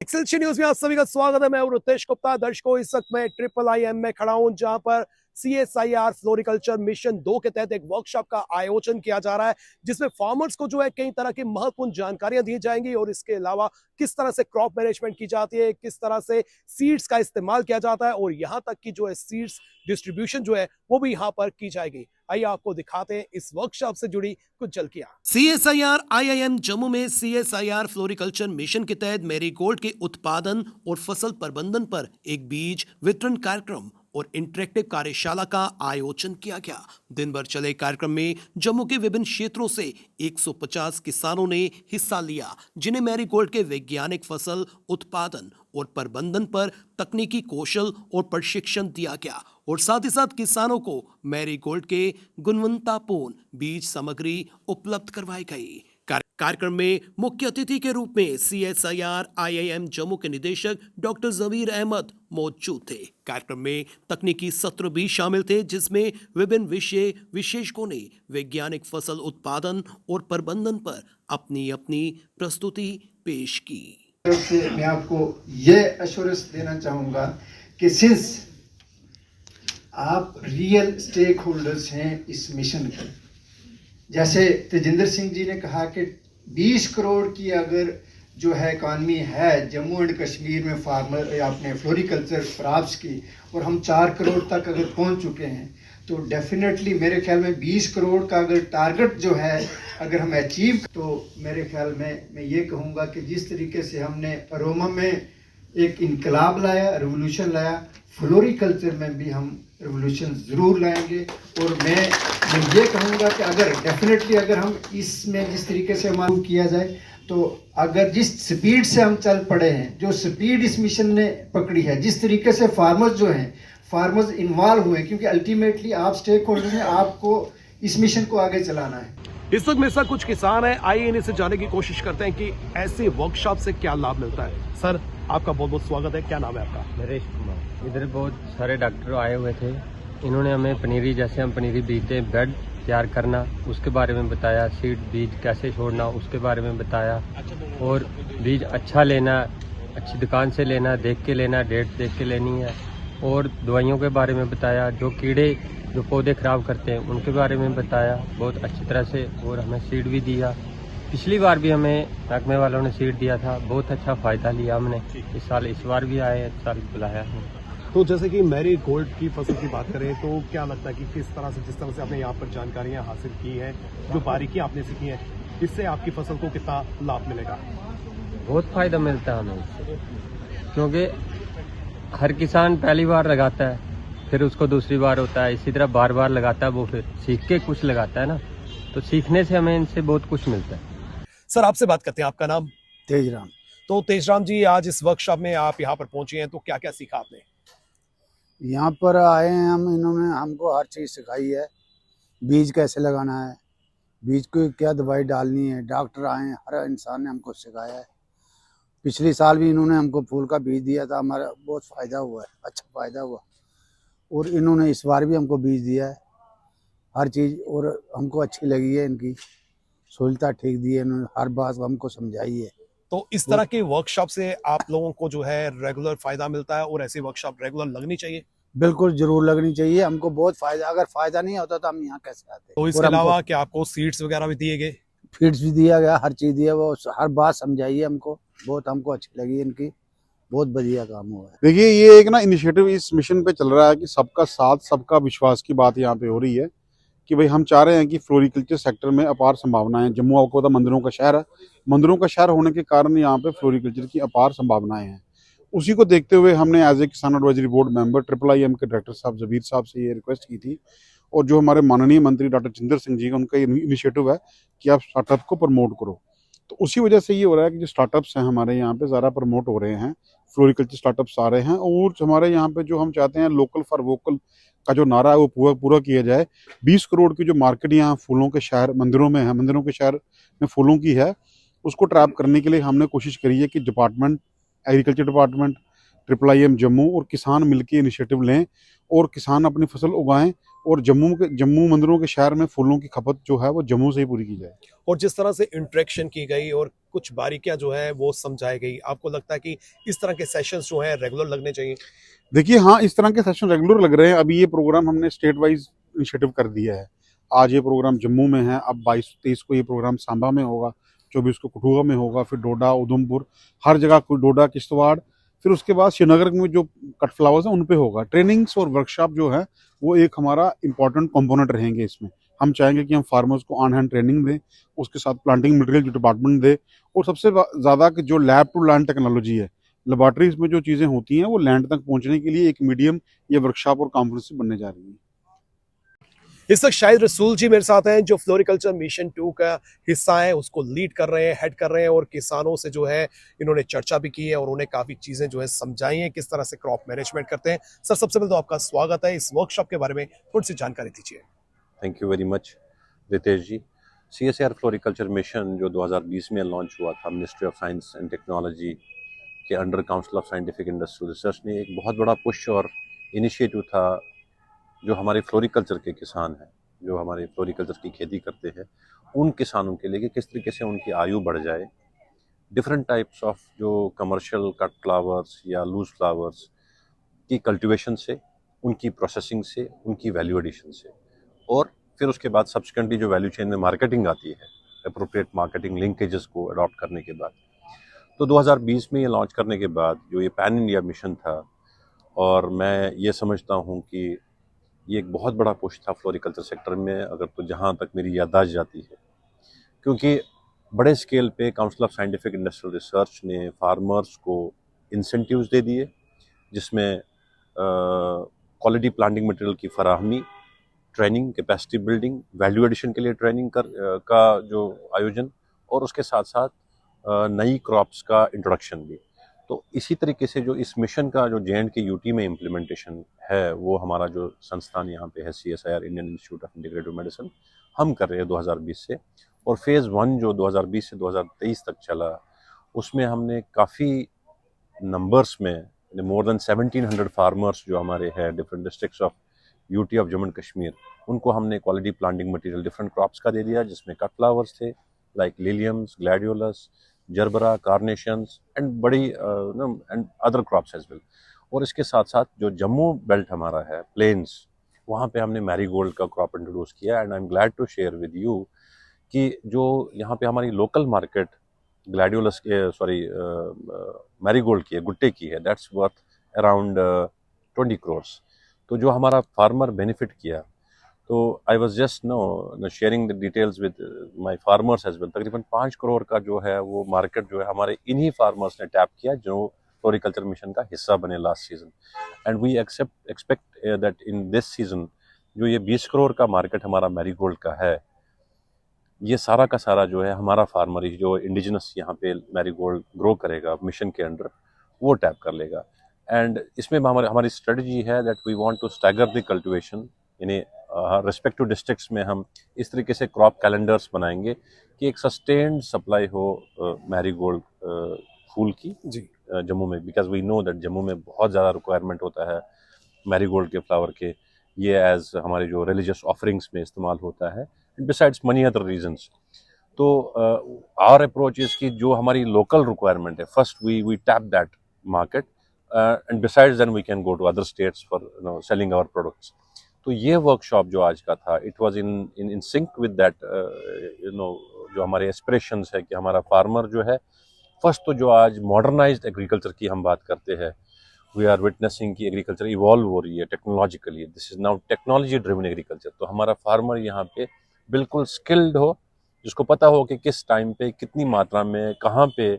एक्सेलशियल news में आप सभी का स्वागत है। मैं हूं रितेश गुप्ता। दर्शकों, इस वक्त मैं IIIM में खड़ा हूं, जहां पर CSIR फ्लोरिकल्चर मिशन 2 के तहत एक वर्कशॉप का आयोजन किया जा रहा है, जिसमें फार्मर्स को जो है कई तरह की महत्वपूर्ण जानकारियां दी जाएंगी और इसके अलावा किस तरह से क्रॉप मैनेजमेंट की जाती है, किस तरह से सीड्स का इस्तेमाल किया जाता है और यहां तक कि जो है सीड्स डिस्ट्रीब्यूशन जो है वो भी यहां पर की जाएगी। आइए आपको दिखाते हैं इस वर्कशॉप से जुड़ी कुछ झलकियां। CSIR IIM जम्मू में CSIR फ्लोरिकल्चर मिशन के तहत मैरीगोल्ड के उत्पादन और फसल प्रबंधन पर एक बीज वितरण कार्यक्रम और इंटरेक्टिव कार्यशाला का आयोजन किया गया। दिन भर चले कार्यक्रम में जम्मू के विभिन्न क्षेत्रों से 150 किसानों ने हिस्सा लिया, जिन्हें मैरीगोल्ड के वैज्ञानिक फसल उत्पादन और प्रबंधन पर तकनीकी कौशल और प्रशिक्षण दिया गया और साथ ही साथ किसानों को मैरीगोल्ड के गुणवत्तापूर्ण बीज सामग्री उपलब्ध करवाई गई। कार्यक्रम में मुख्य अतिथि के रूप में CSIR IIM जम्मू के निदेशक डॉक्टर जबीर अहमद मौजूद थे। कार्यक्रम में तकनीकी सत्र भी शामिल थे, जिसमें विभिन्न विषय विशेषज्ञों ने वैज्ञानिक फसल उत्पादन और प्रबंधन पर अपनी अपनी प्रस्तुति पेश की। मैं आपको ये एश्योरेंस देना चाहूँगा कि सिंस आप रियल स्टेक होल्डर्स हैं इस मिशन के, जैसे तेजिंदर सिंह जी ने कहा कि 20 करोड़ की अगर जो है इकॉनमी है जम्मू एंड कश्मीर में फार्मर अपने फ्लोरिकल्चर क्रॉप्स की, और हम 4 करोड़ तक अगर पहुंच चुके हैं, तो डेफिनेटली मेरे ख्याल में 20 करोड़ का अगर टारगेट जो है अगर हम अचीव, तो मेरे ख्याल में मैं ये कहूँगा कि जिस तरीके से हमने अरोमा में एक इनकलाब लाया, रेवोल्यूशन लाया, फ्लोरिकल्चर में भी हम रेवोल्यूशन ज़रूर लाएंगे। और मैं ये कहूँगा कि अगर डेफिनेटली अगर हम इसमें जिस तरीके से हमारा किया जाए, तो अगर जिस स्पीड से हम चल पड़े हैं, जो स्पीड इस मिशन ने पकड़ी है, जिस तरीके से फार्मर्स जो हैं फार्मर्स इन्वॉल्व हुए, क्योंकि अल्टीमेटली आप स्टेक होल्डर हैं, आपको इस मिशन को आगे चलाना है। इस वक्त मेरे साथ कुछ किसान हैं, आइए इन्हीं से जानने की कोशिश करते हैं कि ऐसे वर्कशॉप से क्या लाभ मिलता है। सर, आपका बहुत बहुत स्वागत है। क्या नाम है आपका? नरेश कुमार। इधर बहुत सारे डॉक्टर आए हुए थे, इन्होंने हमें पनीरी, जैसे हम पनीरी बीजते हैं, बेड तैयार करना उसके बारे में बताया, सीड बीज कैसे छोड़ना उसके बारे में बताया, और बीज अच्छा लेना, अच्छी दुकान से लेना, देख के लेना, डेट देख के लेनी है, और दवाइयों के बारे में बताया, जो कीड़े जो पौधे खराब करते हैं उनके बारे में बताया बहुत अच्छी तरह से, और हमें सीड भी दिया। पिछली बार भी हमें महकमे वालों ने सीड दिया था, बहुत अच्छा फ़ायदा लिया हमने। इस बार भी आए, इस साल बुलाया हमने। तो जैसे कि मैरीगोल्ड की फसल की बात करें, तो क्या लगता है कि किस तरह से, जिस तरह से आपने यहाँ पर जानकारियाँ हासिल की हैं, जो बारीकी आपने सीखी है, इससे आपकी फसल को कितना लाभ मिलेगा? बहुत फ़ायदा मिलता है हमें इससे, क्योंकि हर किसान पहली बार लगाता है, फिर उसको दूसरी बार होता है, इसी तरह बार बार लगाता है, वो फिर सीख के कुछ लगाता है ना, तो सीखने से हमें इनसे बहुत कुछ मिलता है। सर, आपसे बात करते हैं। आपका नाम? तेजराम। तो तेजराम जी, आज इस वर्कशॉप में आप यहाँ पर पहुंचे हैं, तो क्या क्या सीखा आपने? यहाँ पर आए हैं हम, इन्होंने हमको हर चीज़ सिखाई है। बीज कैसे लगाना है, बीज को क्या दवाई डालनी है, डॉक्टर आए हैं, हर इंसान ने हमको सिखाया है। पिछले साल भी इन्होंने हमको फूल का बीज दिया था, हमारा बहुत फ़ायदा हुआ है, अच्छा फ़ायदा हुआ। और इन्होंने इस बार भी हमको बीज दिया है, हर चीज़, और हमको अच्छी लगी है, इनकी सहूलता ठीक दी है, इन्होंने हर बात हमको समझाई है। तो इस तरह के वर्कशॉप से आप लोगों को जो है रेगुलर फायदा मिलता है और ऐसी वर्कशॉप रेगुलर लगनी चाहिए? बिल्कुल जरूर लगनी चाहिए, हमको बहुत फायदा। अगर फायदा नहीं होता तो हम यहाँ कैसे आते? तो इसके अलावा क्या आपको सीड्स वगैरह भी दिए गए? फीड्स भी दिया गया, हर चीज दिया, वो हर बात समझाई है हमको, बहुत हमको अच्छी लगी इनकी, बहुत बढ़िया काम हुआ है। देखिए, ये एक ना इनिशिएटिव इस मिशन पे चल रहा है कि सबका साथ सबका विश्वास की बात यहाँ पे हो रही है कि भाई हम चाह रहे हैं कि फ्लोरिकल्चर सेक्टर में अपार संभावनाएं, जम्मू आपको पता मंदिरों का शहर है, मंदिरों का शहर होने के कारण यहाँ पे फ्लोरिकल्चर की अपार संभावनाएं हैं। उसी को देखते हुए हमने एज ए किसान एडवाइजरी बोर्ड मेंबर IIIM के डायरेक्टर साहब जबीर साहब से ये रिक्वेस्ट की थी, और जो हमारे माननीय मंत्री डॉक्टर जितेंद्र सिंह जी का उनका इनिशिएटिव है कि आप स्टार्टअप को प्रमोट करो, तो उसी वजह से ये हो रहा है कि जो स्टार्टअप्स हैं हमारे यहाँ पे ज़्यादा प्रमोट हो रहे हैं, फ्लोरिकल्चर स्टार्टअप्स आ रहे हैं, और हमारे यहाँ पे जो हम चाहते हैं लोकल फॉर वोकल का जो नारा है वो पूरा किया जाए। 20 करोड़ की जो मार्केट यहाँ फूलों के शहर मंदिरों में है, मंदिरों के शहर में फूलों की है, उसको ट्रैप करने के लिए हमने कोशिश करी है कि department, agriculture department, IIM Jammu और किसान मिलकर इनिशिएटिव लें और किसान अपनी फसल उगाएं और जम्मू मंदिरों के शहर में फूलों की खपत जो है वो जम्मू से ही पूरी की जाए। और जिस तरह से इंटरेक्शन की गई और कुछ बारीकियां जो है वो समझाई गई, आपको लगता है कि इस तरह के सेशंस जो हैं रेगुलर लगने चाहिए? देखिए हाँ, इस तरह के सेशन रेगुलर लग रहे हैं। अभी ये प्रोग्राम हमने स्टेट वाइज इनिशिएटिव कर दिया है। आज ये प्रोग्राम जम्मू में है, अब 22-23 को ये प्रोग्राम सांबा में होगा, 24 को कठुआ में होगा, फिर डोडा, उधमपुर, हर जगह डोडा, किश्तवाड़, फिर उसके बाद श्रीनगर में जो कट फ्लावर्स हैं उन पे होगा। ट्रेनिंग्स और वर्कशॉप जो है वो एक हमारा इंपॉर्टेंट कंपोनेंट रहेंगे इसमें। हम चाहेंगे कि हम फार्मर्स को ऑन हैंड ट्रेनिंग दें, उसके साथ प्लांटिंग मटेरियल जो डिपार्टमेंट दे, और सबसे ज़्यादा कि जो लैब टू लैंड टेक्नोलॉजी है, लेबॉर्ट्रीज में जो चीज़ें होती हैं वो लैंड तक पहुंचने के लिए एक मीडियम या वर्कशॉप और कॉन्फ्रेंस बनने जा रही है। इस वक्त शाहिद रसूल जी मेरे साथ हैं, जो फ्लोरिकल्चर मिशन 2 का हिस्सा है, उसको लीड कर रहे हैं, हेड कर रहे हैं, और किसानों से जो है इन्होंने चर्चा भी की है और उन्हें काफ़ी चीज़ें जो है समझाई हैं किस तरह से क्रॉप मैनेजमेंट करते हैं। सर, सबसे पहले तो आपका स्वागत है। इस वर्कशॉप के बारे में थोड़ी सी जानकारी दीजिए। Thank you very much Ritesh ji. CSIR floriculture mission जो 2020 में लॉन्च हुआ था ministry of science and technology के under council of scientific industrial research ने एक बहुत बड़ा पुश और इनिशिएटिव था जो हमारे फ्लोरिकल्चर के किसान हैं, जो हमारे फ्लोरिकल्चर की खेती करते हैं, उन किसानों के लिए कि किस तरीके से उनकी आयु बढ़ जाए। डिफरेंट टाइप्स ऑफ जो कमर्शियल कट फ्लावर्स या लूज फ्लावर्स की कल्टीवेशन से, उनकी प्रोसेसिंग से, उनकी वैल्यू एडिशन से, और फिर उसके बाद सब्सिक्वेंटली जो वैल्यू चेन में मार्केटिंग आती है, अप्रोप्रिएट मार्केटिंग लिंकेजेस को अडॉप्ट करने के बाद। तो 2020 में ये लॉन्च करने के बाद जो ये पैन इंडिया मिशन था, और मैं ये समझता हूँ कि ये एक बहुत बड़ा पुश था फ्लोरिकल्चर सेक्टर में, अगर तो जहाँ तक मेरी याददाश्त जाती है, क्योंकि बड़े स्केल पे council of scientific industrial research ने फार्मर्स को इंसेंटिव्स दे दिए, जिसमें क्वालिटी प्लांटिंग मटेरियल की फराहमी, training, capacity building, value addition के लिए ट्रेनिंग का जो आयोजन, और उसके साथ साथ नई क्रॉप्स का इंट्रोडक्शन भी। तो इसी तरीके से जो इस मिशन का जो JNK UT में इम्प्लीमेंटेशन है, वो हमारा जो संस्थान यहाँ पे है CSIR Indian institute of integrative medicine, हम कर रहे हैं 2020 से। और फेज़ 1 जो 2020 से 2023 तक चला, उसमें हमने काफ़ी नंबर्स में मोर देन 1700 फार्मर्स जो हमारे हैं different districts of UT of Jammu and Kashmir, उनको हमने quality planting material different crops का दे दिया, जिसमें कट फ्लावर्स थे like liliums, gladiolus, gerbera, carnations and बड़ी and other crops as well. और इसके साथ साथ जो जम्मू बेल्ट हमारा है, प्लेन्स, वहाँ पे हमने मैरीगोल्ड का क्रॉप इंट्रोड्यूस किया। And I am glad to share with you कि जो यहाँ पे हमारी लोकल मार्केट ग्लैडियोलस के मैरीगोल्ड की है, गुट्टे की है, दैट्स वर्थ अराउंड 20 crores। तो जो हमारा फार्मर बेनिफिट किया, तो I was just no sharing the details with my farmers as well. तकरीबन 5 करोड़ का जो है वो मार्केट जो है हमारे इन्हीं फार्मर्स ने टैप किया जो फ्लोरिकल्चर मिशन का हिस्सा बने last season. And we expect that in this season जो ये 20 करोड़ का मार्केट हमारा मैरीगोल्ड का है, ये सारा का सारा जो है हमारा फार्मर ही जो इंडिजिनस यहाँ पे मैरीगोल्ड ग्रो करेगा मिशन के अंडर, वो टैप कर लेगा। एंड इसमें हमारी स्ट्रेटजी है that we want to stagger the cultivation, यानी रिस्पेक्टिव डिस्ट्रिक्ट्स में हम इस तरीके से क्रॉप कैलेंडर्स बनाएंगे कि एक सस्टेन्ड सप्लाई हो मैरीगोल्ड फूल की जी। जम्मू में, because we know that Jammu में बहुत ज़्यादा रिक्वायरमेंट होता है मैरीगोल्ड के फ्लावर के। ये एज हमारे जो रिलीजियस ऑफरिंग्स में इस्तेमाल होता है, बिसाइड्स मनी अदर रीजंस। तो आवर अप्रोच इज कि जो हमारी लोकल रिक्वायरमेंट है, first we tap that market, and besides then we can go to other states for selling our products. तो ये वर्कशॉप जो आज का था, it was in sync with that जो हमारे एस्पिरेशंस है कि हमारा फार्मर जो है, फर्स्ट तो जो आज मॉडर्नाइज्ड एग्रीकल्चर की हम बात करते हैं, वी आर विटनेसिंग कि एग्रीकल्चर इवॉल्व हो रही है technologically, this is now technology driven agriculture. तो हमारा फार्मर यहाँ पे बिल्कुल स्किल्ड हो, जिसको पता हो कि किस टाइम पे कितनी मात्रा में कहाँ पे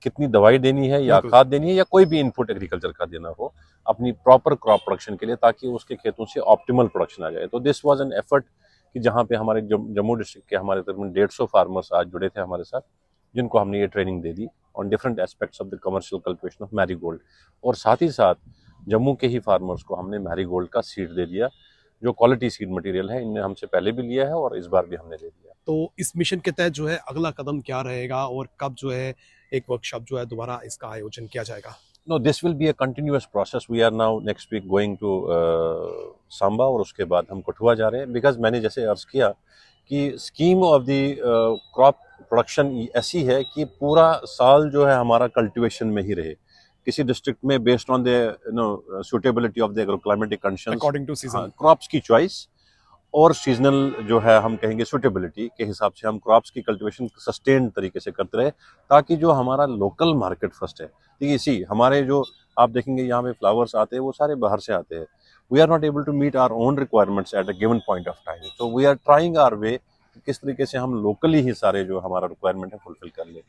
कितनी दवाई देनी है या खाद देनी है या कोई भी इनपुट एग्रीकल्चर का देना हो अपनी प्रॉपर क्रॉप प्रोडक्शन के लिए, ताकि उसके खेतों से ऑप्टिमल प्रोडक्शन आ जाए। तो दिस वाज एन एफर्ट कि जहाँ पे हमारे जम्मू डिस्ट्रिक्ट के हमारे तकरीबन 150 फार्मर्स आज जुड़े थे हमारे साथ, जिनको हमने ये training they the on different aspects of the commercial cultivation of marigold. और साथ ही साथ जम्मू के ही फार्मर्स को हमने मैरीगोल्ड का सीड दे दिया, जो क्वालिटी सीड मटेरियल है, इनने हमसे पहले भी लिया है और इस बार भी हमने दे दिया। तो इस मिशन के तहत जो है अगला कदम क्या रहेगा और कब जो है एक वर्कशॉप जो है दोबारा इसका आयोजन किया जाएगा? No, this will be a continuous process. We are now next week going to Samba और उसके बाद हम कठुआ जा रहे हैं, बिकॉज मैंने जैसे अर्ज किया कि scheme of the crop production ऐसी है कि पूरा साल जो है हमारा कल्टीवेशन में ही रहे। किसी डिस्ट्रिक्ट में based on the suitability of the agroclimatic conditions according to season crops की चॉइस और सीजनल जो है हम कहेंगे सुटेबिलिटी के हिसाब से हम क्रॉप्स की कल्टीवेशन सस्टेन तरीके से करते रहे, ताकि जो हमारा लोकल मार्केट फर्स्ट है। देखिए इसी हमारे जो आप देखेंगे यहाँ पे फ्लावर्स आते हैं वो सारे बाहर से आते हैं। We are not able to meet our own requirements at a given point of time, तो we are trying our way किस तरीके से हम लोकली ही सारे जो हमारा रिक्वायरमेंट है फुलफिल कर ले।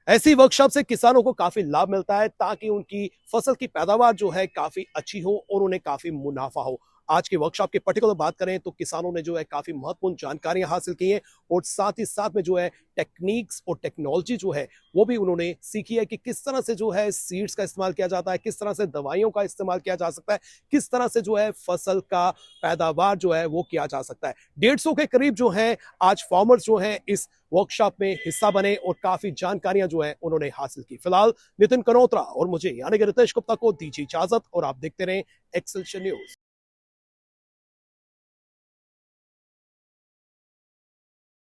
ऐसी वर्कशॉप से किसानों को काफी लाभ मिलता है ताकि उनकी फसल की पैदावार जो है काफी अच्छी हो और उन्हें काफी मुनाफा हो। आज की वर्कशॉप की पर्टिकुलर बात करें तो किसानों ने जो है काफी महत्वपूर्ण जानकारियां हासिल की हैं और साथ ही साथ में जो है टेक्निक्स और टेक्नोलॉजी जो है वो भी उन्होंने सीखी है कि किस तरह से जो है सीड्स का इस्तेमाल किया जाता है, किस तरह से दवाइयों का इस्तेमाल किया जा सकता है, किस तरह से जो है फसल का पैदावार जो है वो किया जा सकता है। 150 के करीब जो है आज फार्मर्स जो है इस वर्कशॉप में हिस्सा बने और काफी जानकारियां जो है उन्होंने हासिल की। फिलहाल नितिन कनोत्रा और मुझे यानी कि रितेश गुप्ता को दीजिए इजाजत और आप देखते रहें एक्सेलशियर न्यूज।